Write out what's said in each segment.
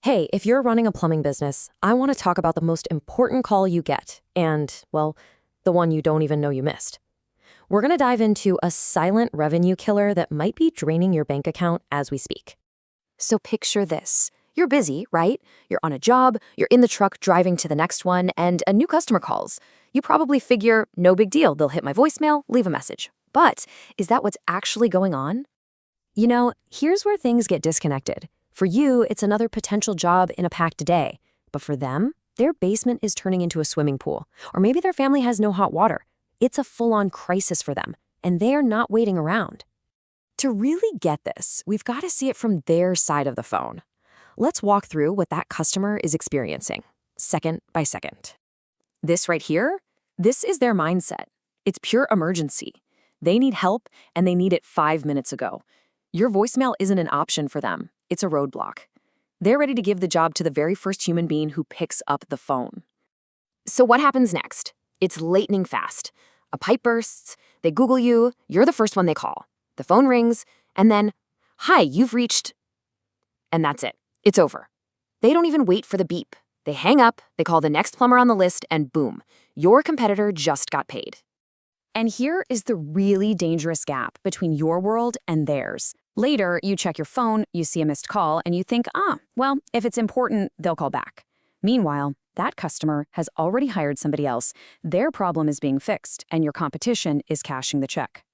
Hey, if you're running a plumbing business, I want to talk about the most important call you get, and, well, the one you don't even know you missed. We're going to dive into a silent revenue killer that might be draining your bank account as we speak. So picture this. You're busy, right? You're on a job, you're in the truck driving to the next one, and a new customer calls. You probably figure, no big deal, they'll hit my voicemail, leave a message. But is that what's actually going on? Here's where things get disconnected. For you, it's another potential job in a packed day. But for them, their basement is turning into a swimming pool. Or maybe their family has no hot water. It's a full-on crisis for them, and they're not waiting around. To really get this, we've got to see it from their side of the phone. Let's walk through what that customer is experiencing, second by second. This right here, this is their mindset. It's pure emergency. They need help, and they need it 5 minutes ago. Your voicemail isn't an option for them. It's a roadblock. They're ready to give the job to the very first human being who picks up the phone. So what happens next? It's lightning fast. A pipe bursts, they Google you, you're the first one they call. The phone rings, and then, "Hi, you've reached..." And that's it. It's over. They don't even wait for the beep. They hang up, they call the next plumber on the list, and boom, your competitor just got paid. And here is the really dangerous gap between your world and theirs. Later, you check your phone, you see a missed call, and you think, well, if it's important, they'll call back. Meanwhile, that customer has already hired somebody else. Their problem is being fixed, and your competition is cashing the check.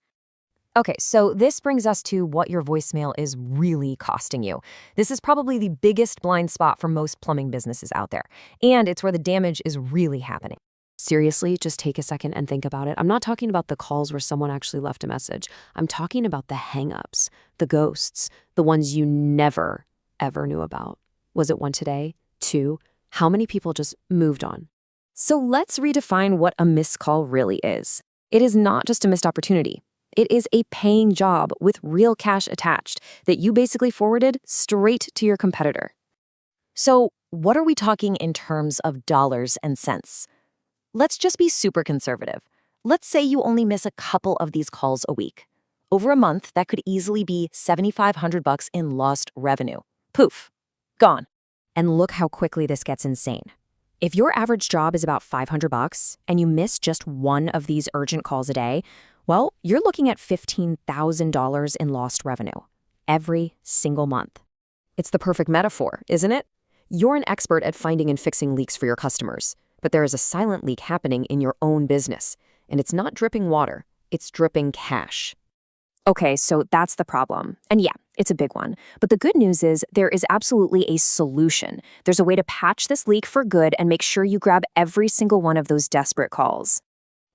Okay, so this brings us to what your voicemail is really costing you. This is probably the biggest blind spot for most plumbing businesses out there, and it's where the damage is really happening. Seriously, just take a second and think about it. I'm not talking about the calls where someone actually left a message. I'm talking about the hang-ups, the ghosts, the ones you never, ever knew about. Was it one today? Two? How many people just moved on? So let's redefine what a missed call really is. It is not just a missed opportunity. It is a paying job with real cash attached that you basically forwarded straight to your competitor. So what are we talking in terms of dollars and cents? Let's just be super conservative. Let's say you only miss a couple of these calls a week. Over a month, that could easily be $7,500 in lost revenue. Poof, gone. And look how quickly this gets insane. If your average job is about $500 and you miss just one of these urgent calls a day, well, you're looking at $15,000 in lost revenue every single month. It's the perfect metaphor, isn't it? You're an expert at finding and fixing leaks for your customers. But there is a silent leak happening in your own business, and it's not dripping water, it's dripping cash. Okay, so that's the problem. And yeah, it's a big one. But the good news is there is absolutely a solution. There's a way to patch this leak for good and make sure you grab every single one of those desperate calls.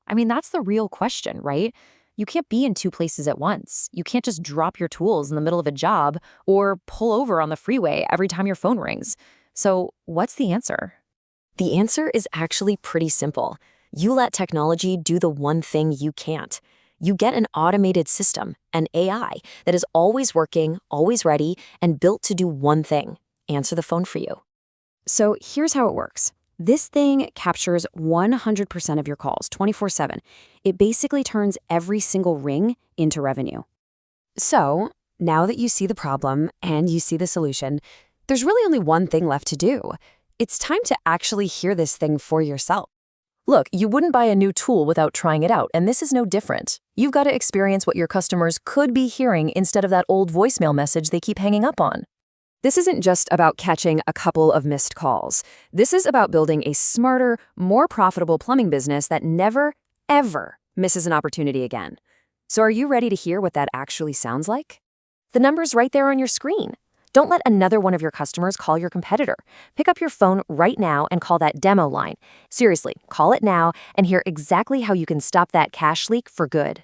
I mean, that's the real question, right? You can't be in two places at once. You can't just drop your tools in the middle of a job or pull over on the freeway every time your phone rings. So what's the answer? The answer is actually pretty simple. You let technology do the one thing you can't. You get an automated system, an AI, that is always working, always ready, and built to do one thing: answer the phone for you. So here's how it works. This thing captures 100% of your calls, 24/7. It basically turns every single ring into revenue. So now that you see the problem and you see the solution, there's really only one thing left to do. It's time to actually hear this thing for yourself. Look, you wouldn't buy a new tool without trying it out, and this is no different. You've got to experience what your customers could be hearing instead of that old voicemail message they keep hanging up on. This isn't just about catching a couple of missed calls. This is about building a smarter, more profitable plumbing business that never, ever misses an opportunity again. So are you ready to hear what that actually sounds like? The number's right there on your screen. Don't let another one of your customers call your competitor. Pick up your phone right now and call that demo line. Seriously, call it now and hear exactly how you can stop that cash leak for good.